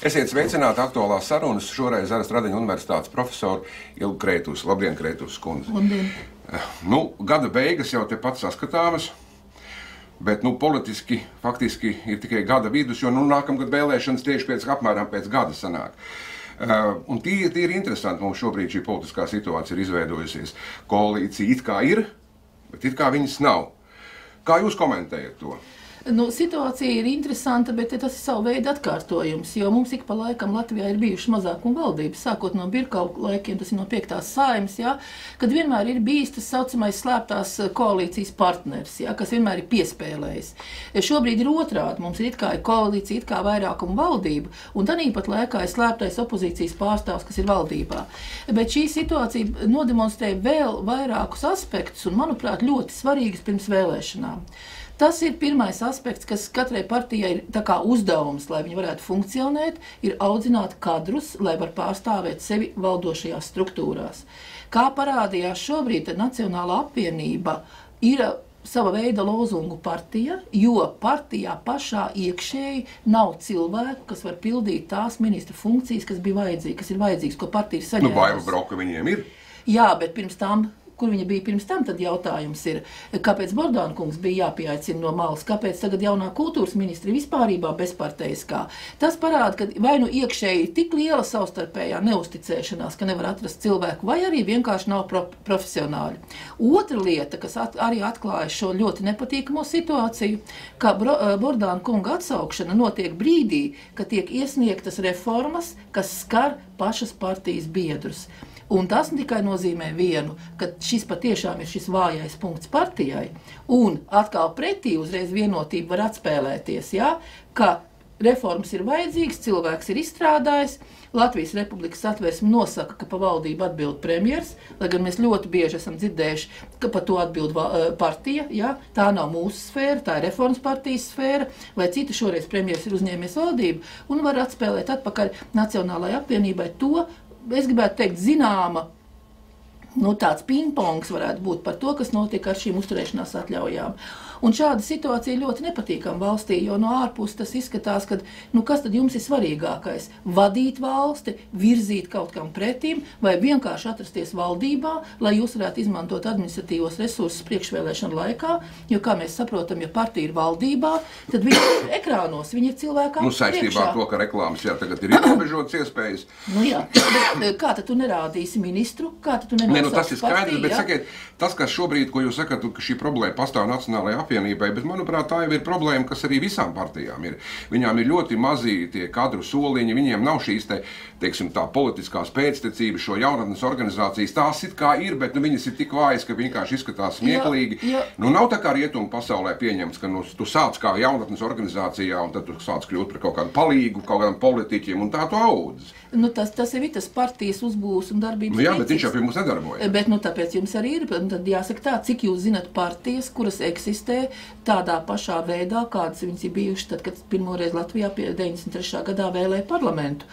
Esiet sveicināti aktuālās sarunas. Šoreiz ar Stradiņu universitātes profesoru Ilgu Kreitus. Labdien, Kreitus kundze. Labdien. Gada beigas jau tepat saskatāmas, bet politiski faktiski ir tikai gada vidus, jo nākamgad vēlēšanas tieši apmēram pēc gada sanāk. Un tie ir interesanti. Mums šobrīd šī politiskā situācija ir izveidojusies. Koalīcija it kā ir, bet it kā viņas nav. Kā jūs komentējat to? Situācija ir interesanta, bet tas ir savu veidu atkārtojums, jo mums ik pa laikam Latvijā ir bijušas mazākuma valdības, sākot no Birkau laikiem, tas ir no 5. Saeimas, kad vienmēr ir bijis tas saucamais slēptās koalīcijas partners, kas vienmēr ir piespēlējis. Šobrīd ir otrādi, mums ir it kā koalīcija, it kā vairākuma valdība, un tanīpat laikā ir slēptais opozīcijas pārstāvs, kas ir valdībā. Bet šī situācija nodemonstrē vēl vairākus aspektus, un, manuprāt, ļoti svarīgas pirms vēlēšanām. Tas ir pirmais aspekts, kas katrai partijai ir tā kā uzdevums, lai viņi varētu funkcionēt, ir audzināt kadrus, lai var pārstāvēt sevi valdošajās struktūrās. Kā parādījās šobrīd, Nacionālā apvienība ir sava veida lozungu partija, jo partijā pašā iekšēji nav cilvēku, kas var pildīt tās ministra funkcijas, kas bija vajadzīgas, kas ir vajadzīgas, ko partija ir saņēmusi. Baiva Broka viņiem ir? Jā, bet pirms tam, kur viņa bija pirms tam, tad jautājums ir, kāpēc Bordāna kungs bija jāpieaicina no malas, kāpēc tagad jaunā kultūras ministra vispārībā bezparteiskā. Tas parāda, ka vai nu iekšēji ir tik liela savstarpējā neusticēšanās, ka nevar atrast cilvēku, vai arī vienkārši nav profesionāļi. Otra lieta, kas arī atklāja šo ļoti nepatīkamo situāciju, ka Bordāna kunga atsaukšana notiek brīdī, kad tiek iesniegtas reformas, kas skar pašas partijas biedrus. Un tas tikai nozīmē vienu, ka šis patiešām ir šis vājais punkts partijai, un atkal pretī uzreiz vienotība var atspēlēties, ka reformas ir vajadzīgas, cilvēks ir izstrādājis, Latvijas Republikas Satversme nosaka, ka pa valdību atbild premjers, lai gan mēs ļoti bieži esam dzirdējuši, ka pa to atbild partija, tā nav mūsu sfēra, tā ir reformas partijas sfēra, vai cita šoreiz premjers ir uzņēmies valdību, un var atspēlēt atpakaļ Nacionālajai apvienībai to, es gribētu teikt, zināma, tāds pingpongs varētu būt par to, kas notiek ar šīm uzturēšanās atļaujām. Un šāda situācija ļoti nepatīkama valstī, jo no ārpuses tas izskatās, ka, kas tad jums ir svarīgākais? Vadīt valsti, virzīt kaut kam pretim, vai vienkārši atrasties valdībā, lai jūs varētu izmantot administratīvos resursus priekšvēlēšanu laikā, jo, kā mēs saprotam, ja partija ir valdībā, tad viņi ir ekrānos, viņi ir cilvēkām saistībā priekšā. Ar to, ka reklāmas tagad ir ierobežotas iespējas. Bet kā tad tu nerādīsi ministru? Kā tad tu nenosauksi tas ir skaidrs, bet sakiet, tas, kas šobrīd, ko jūs sakat, ka šī problēma pastāv Nacionālajā apvienībai, bet, manuprāt, tā jau ir problēma, kas arī visām partijām ir. Viņām ir ļoti mazi tie kadru soliņi, viņiem nav šīs teiksim, tā politiskās pēctecības, šo jaunatnes organizācijas, tās it kā ir, bet viņas ir tik vājas, ka vienkārši izskatās smieklīgi. Nav tā kā rietumu pasaulē pieņemts, ka tu sāc kā jaunatnes organizācijā un tad tu sāc kļūt par kaut kādu palīgu, kaut kādam politiķiem un tā tu audzes. Tas ir tas partijas uzbūves un darbības jā, bet viņš jau pie mums nedarbojas. Bet tāpēc jums arī ir, tad jāsaka tā, cik jūs zinat partijas, kuras eksistē tādā pašā veidā, kādas viņas ir bijušas tad, kad pirmoreiz Latvijā pie 93. gadā vēlēja parlamentu.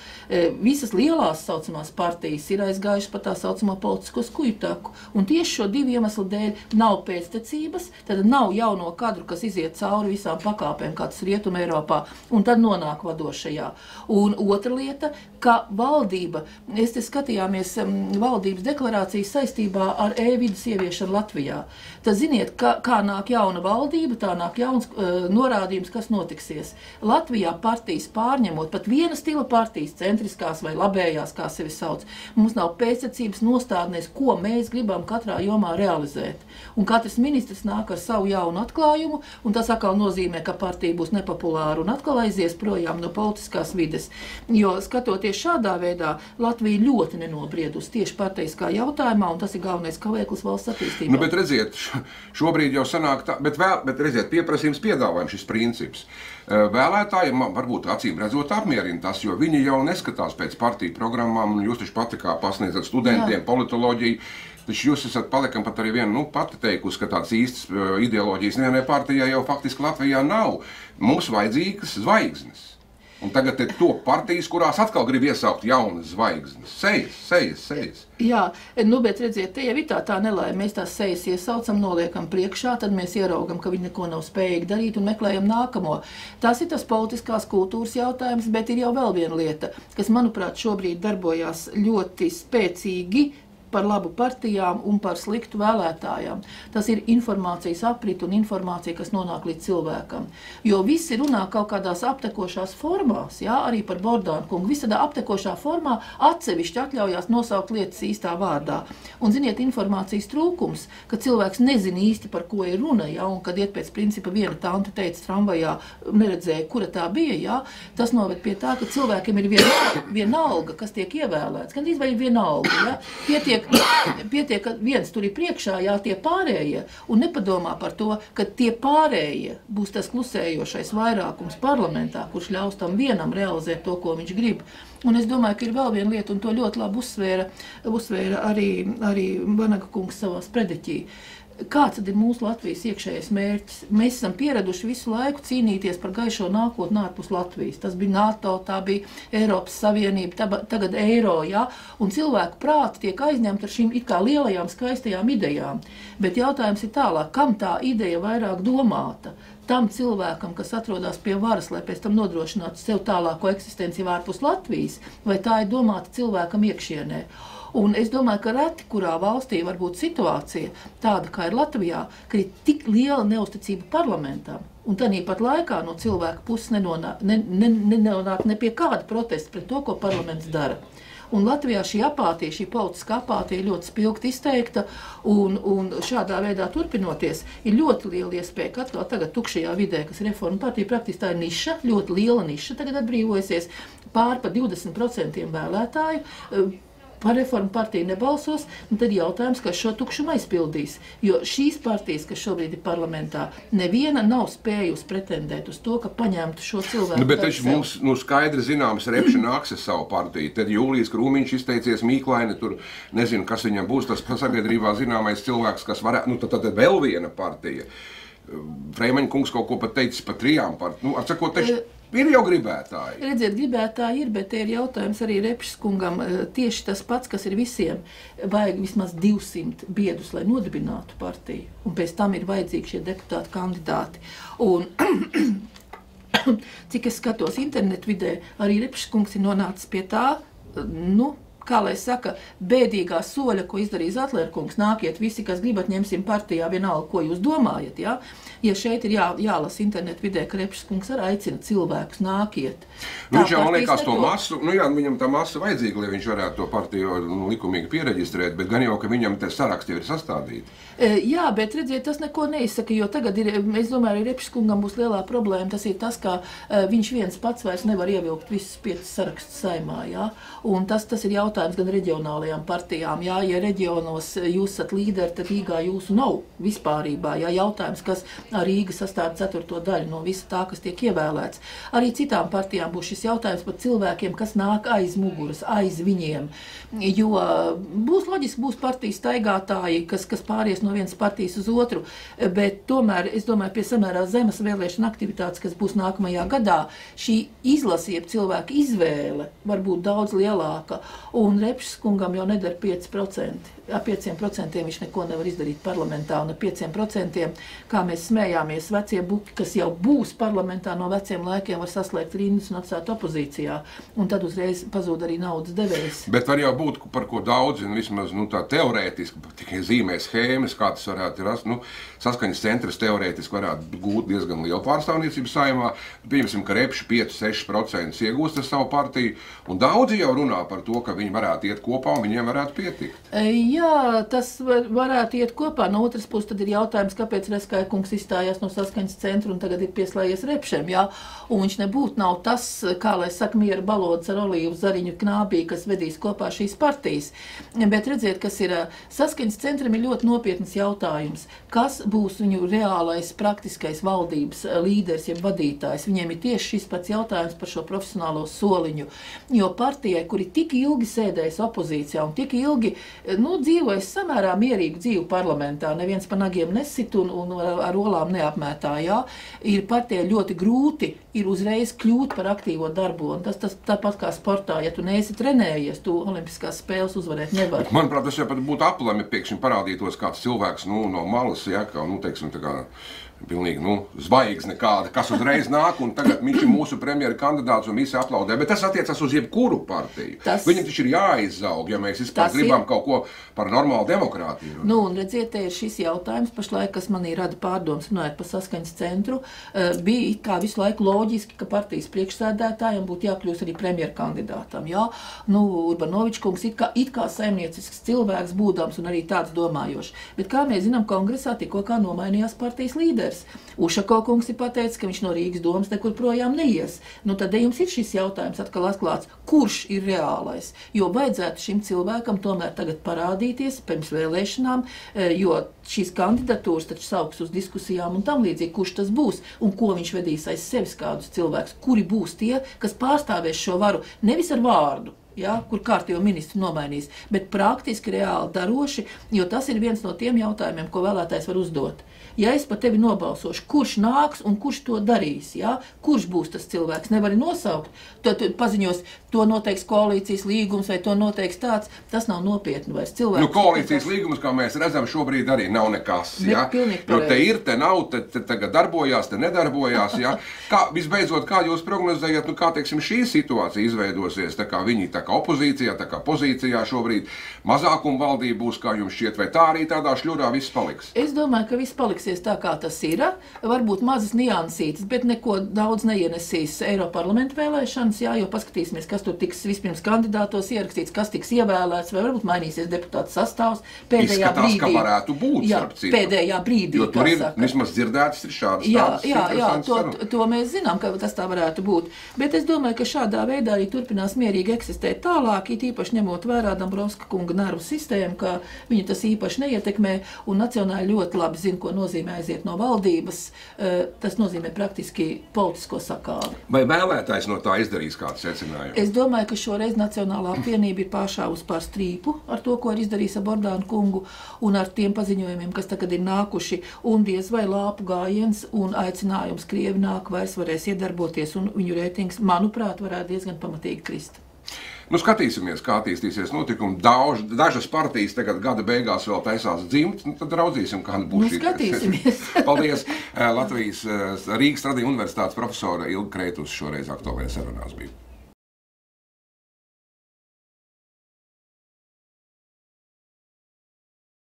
Visas lielās saucamās partijas ir aizgājušas pa tā saucamo politisko skujtaku. Un tieši šo divu iemeslu dēļ nav pēctecības, tad nav jauno kadru, kas iziet cauri visām pakāpēm, kā tas Rietuma Eiropā, un tad nonāk vadošajā. Un otra lieta, ka valdība, mēs te skatījāmies valdības deklarācijas saistībā ar e-vidas ieviešanu Latvijā. Tad ziniet, kā nāk jauna valdība, tā nāk jauns norādījums, kas notiksies. Latvijā partijas pārņemot, pat viena stila partijas, centriskās vai labējās, kā sevi sauc, mums nav pēctecības nostādnēs, ko mēs gribam katrā jomā realizēt. Un katrs ministrs nāk ar savu jaunu atklājumu, un tas atkal nozīmē, ka partija būs nepopulāra un atkal aizies projām no politiskās vides. Jo skatoties šādā veidā, Latvija ļoti nenobriedus tieši parteiskā jautājumā, un tas ir galvenais kavēklis valsts attīstībā. Bet redziet, šobrīd jau sanāk tā, bet redziet, pieprasījums piedāvājums šis princips. Vēlētājiem varbūt acīm redzot apmierina tas, jo viņi jau neskatās pēc partiju programmām, un jūs taču pati kā pasniedzat studentiem politoloģiju, taču jūs esat palikam pat arī vienu pati teikusi, ka tāds īsts ideoloģijas nevienai partijai jau faktiski Latvijā nav. Mums vajadzīgas zvaigznes. Un tagad ir to partijas, kurās atkal grib iesaukt jaunas zvaigznes. Sejas. Jā, bet redziet, te jau ir tā nelaime. Mēs tās sejas iesaucam, noliekam priekšā, tad mēs ieraugam, ka viņi neko nav spējīgi darīt un meklējam nākamo. Tas ir tas politiskās kultūras jautājums, bet ir jau vēl viena lieta, kas, manuprāt, šobrīd darbojās ļoti spēcīgi par labu partijām un par sliktu vēlētājām. Tas ir informācijas aprit un informācija, kas nonāk līdz cilvēkam. Jo visi runā kaut kādās aptekošās formās, jā, arī par Bordānu kungu. Visādā aptekošā formā atsevišķi atļaujās nosaukt lietas īstā vārdā. Un, ziniet, informācijas trūkums, ka cilvēks nezina īsti, par ko ir runa, jā, un kad iet pēc principa viena tante teica tramvajā, neredzēja, kura tā bija, jā, tas noved pie tā, ka cilvēkiem ir vienalga, kas tiek ievēlēts. Gan izvēl vienalga, jā. Pietiek, ka viens tur ir priekšā, jā, tie pārējie, un nepadomā par to, ka tie pārējie būs tas klusējošais vairākums parlamentā, kurš ļaus tam vienam realizēt to, ko viņš grib. Un es domāju, ka ir vēl viena lieta, un to ļoti labi uzsvēra arī Vanaga kungs savā sprediķī. Kāds tad ir mūsu Latvijas iekšējais mērķis? Mēs esam pieraduši visu laiku cīnīties par gaišo nākotni ārpus Latvijas. Tas bija NATO, tā bija Eiropas Savienība, tagad eiro, ja? Un cilvēku prāti tiek aizņemti ar šīm it kā lielajām, skaistajām idejām. Bet jautājums ir tālāk, kam tā ideja vairāk domāta? Tam cilvēkam, kas atrodas pie varas, lai pēc tam nodrošinātu sev tālāko eksistenci ārpus Latvijas, vai tā ir domāta cilvēkam iekšienē? Un es domāju, ka reti, kurā valstī var būt situācija tāda, kā ir Latvijā, ka ir tik liela neusticība parlamentam. Un tādā pat laikā no cilvēka puses nenonāk ne pie kāda protesta pret to, ko parlaments dara. Un Latvijā šī apātija, šī politiskā apātija ļoti spilgti izteikta, un šādā veidā turpinoties, ir ļoti liela iespēja, ka atkal tagad tukšajā vidē, kas Reforma partija praktiski tā ir niša, ļoti liela niša, tagad atbrīvojasies pār pa 20% vēlētāju, par Reformu partiju nebalsos, un tad jautājums, kas šo tukšumu aizpildīs. Jo šīs partijas, kas šobrīd ir parlamentā, neviena nav spējusi pretendēt uz to, ka paņemtu šo cilvēku. Bet taču mums skaidri zināms Repša nāks ar savu partiju. Tad Jūlijas Krūmiņš izteicies, Mīklaine, tur nezinu, kas viņam būs, tas sabiedrībā zināmais cilvēks, kas varētu, tad vēl viena partija. Freimaņa kungs kaut ko pat teicis par 3 partijām. Atsakot, taču ir jau gribētāji. Redziet, gribētāji ir, bet te ir jautājums arī Repšas kungam tieši tas pats, kas ir visiem. Vajag vismaz 200 biedrus, lai nodibinātu partiju. Un pēc tam ir vajadzīgi šie deputāti kandidāti. Un cik es skatos internetu vidē, arī Repšas kungs ir nonācis pie tā, kā lai saka, bēdīgā soļa, ko izdarīja Zatlerkungs, nākiet visi, kas gribat, ņemsim partijā vienalga, ko jūs domājat, jā? Ja šeit ir jālasa internetu vidē, ka Repšas kungs arī aicina cilvēkus nākiet. Viņš jau, man liekas, to masu, viņam tā masa vajadzīga, lai viņš varētu to partiju likumīgi piereģistrēt, bet gan jau, ka viņam te saraksti ir sastādīti. Jā, bet redziet, tas neko neizsaka, jo tagad ir, es domāju, arī Repšas kungam būs lielā problēma, tas ir tas, ka viņš viens pats vairs nevar ievilkt visus 5 sarakstus saimā, jā? Un tas ir jautājums gan reģionālajām partijām, jā, ja reģionos jūs esat līderi, tad Rīgā jūsu nav vispārībā, jā, jautājums, kas Rīga sastāv 4. daļu no visa tā, kas tiek ievēlēts. Arī citām partijām būs šis jautājums par cilvēkiem, kas nāk aiz muguras, aiz viņiem, jo būs loģiski, būs partijas staigātāji, kas pāries no vienas partijas uz otru, bet tomēr, es domāju, pie samērā zemes vēlēšana aktivitātes, kas būs nākamajā gadā, šī izlasība cilvēka izvēle var būt daudz lielāka, un Repšas kungam jau nedara 5%. Ar 5% viņš neko nevar izdarīt parlamentā, un ar 5%, kā mēs smējāmies, vecie buki, kas jau būs parlamentā no veciem laikiem, var saslēgt rindas un atstāt opozīcijā, un tad uzreiz pazūd arī naudas devējs. Bet var jau būt, par ko daudz, vismaz tā teorētiski, tikai zīmē schēmas, kā tas varētu rast, Saskaņas centrs teorētiski varētu gūt diezgan lielu pārstāvniecību Saeimā. Pieņemsim, ka Repša 5-6% iegūst ar savu partiju, un daudzi jau runā par to, ka viņi varētu iet kopā un viņiem varētu pietikt. Jā, tas varētu iet kopā. No otras puses tad ir jautājums, kāpēc Reskaja kungs izstājās no Saskaņas centra un tagad ir pieslējies Repšam, jā? Un viņš nebūtu nav tas, kā lai saka, miera balodas ar olīvu zariņu knābī, kas vedīs kopā šīs partijas. Bet redziet, kas ir Saskaņas centram ir ļoti nopietnas jautājums. Kas būs viņu reālais, praktiskais valdības līderis, jeb vadītājs? Viņiem ir tieši šis pats jautājums par šo profesionālo soliņu. Jo partijai, kuri tik ilgi sēdējis opozīcijā un tik ilgi dzīvojis samērā mierīgu dzīvi parlamentā, neviens pa nagiem nesit un ar olām neapmētā, jā, ir partijai ļoti grūti ir uzreiz kļūt par aktīvo darbu, un tas tāpat kā sportā, ja tu neesi trenējies, tu olimpiskās spēles uzvarēt nevar. Manuprāt, tas jau pat būtu aplami, pēkšņi parādītos kāds cilvēks, no malas, ja, kā, teiksim, tā kā pilnīgi, zvaigzne kāda, kas uzreiz nāk, un tagad viņš ir mūsu premjera kandidāts un visi aplaudē, bet tas attiecas uz jebkuru partiju. Viņam taču ir jāizzaug, ja mēs vispār gribam kaut ko par normālu demokrātiju. Un redziet, te ir šis jautājums pašlaik, kas manī rada pārdomas runājot par Saskaņas centru, bija it kā visu laiku loģiski, ka partijas priekšsēdētājiem būtu jākļūst arī premjera kandidātam, jā. Urbanovičs kungs it kā saimniecisks cilvēks būdams un arī tāds domājošs, bet kā mēs zinām, kongresā tikko kā nomainījās partijas līderis. Ušako kungs ir pateicis, ka viņš no Rīgas domas nekur projām neies. Tad jums ir šis jautājums atkal atklāts, kurš ir reālais, jo vajadzētu šim cilvēkam tomēr tagad parādīties pirms vēlēšanām, jo šīs kandidatūras taču sauks uz diskusijām un tam līdzīgi, kurš tas būs un ko viņš vedīs aiz sevis kādus cilvēkus, kuri būs tie, kas pārstāvēs šo varu nevis ar vārdu, ja, kur kārtējo ministru nomainīs, bet praktiski reāli daroši, jo tas ir viens no tiem jautājumiem, ko vēlētājs var uzdot. Ja es par tevi nobalsošu, kurš nāks un kurš to darīs, ja? Kurš būs tas cilvēks, nevari nosaukt, to paziņos, to noteiks koalīcijas līgums vai to noteiks tāds, tas nav nopietni vairs cilvēks. Koalīcijas līgums, kā mēs redzam, šobrīd arī nav nekas, ja? Jo te ir, te nav, te tagad darbojās, te nedarbojās, ja? Visbeidzot, kā jūs prognozējat, kā, teiksim, šī situācija izveidosies, tā kā viņi tā kā opozīcijā, tā kā pozīcijā šobrīd, mazākuma valdība būs, kā jums šķiet, vai tā arī tādā šļurā viss paliks? Es domāju, ka viss paliks tā, kā tas ir, varbūt mazas niansītas, bet neko daudz neienesīs Eiroparlamenta vēlēšanas, jā, jo paskatīsimies, kas tur tiks vispirms kandidātos ierakstīts, kas tiks ievēlēts, vai varbūt mainīsies deputātu sastāvs pēdējā brīdī. Ka varētu būt, pēdējā brīdī, jo tur ir, vismaz dzirdēts, ir šādas Jā, to mēs zinām, ka tas tā varētu būt, bet es domāju, ka šādā veidā arī turpinās mierīgi eksistēt tālāk, it īpaši ņemot vērā Dombrovska kunga nervu sistēmu, ka viņu tas īpaši neietekmē, un nacionāli ļoti labi zina, ko nozīmē aiziet no valdības, tas nozīmē praktiski politisko sakāvi. Vai vēlētājs no tā izdarīs kādu secinājumu? Es domāju, ka šoreiz Nacionālā apvienība ir pāršāvusi pār strīpu ar to, ko ir izdarījis ar Bordānu kungu un ar tiem paziņojumiem, kas tagad ir nākuši, un diez vai lāpu gājiens un aicinājums Krievi nāk vairs varēs iedarboties, un viņu reitings, manuprāt, varētu diezgan pamatīgi krist. Skatīsimies, kā attīstīsies notikumi. Dažas partijas tagad gada beigās vēl taisās dzimt, tad raudzīsim, kāda būs šī. Skatīsimies. Paldies. Latvijas Rīgas Tradiņu universitātes profesora Ilga Kreitus šoreiz aktuālajā sarunās bija.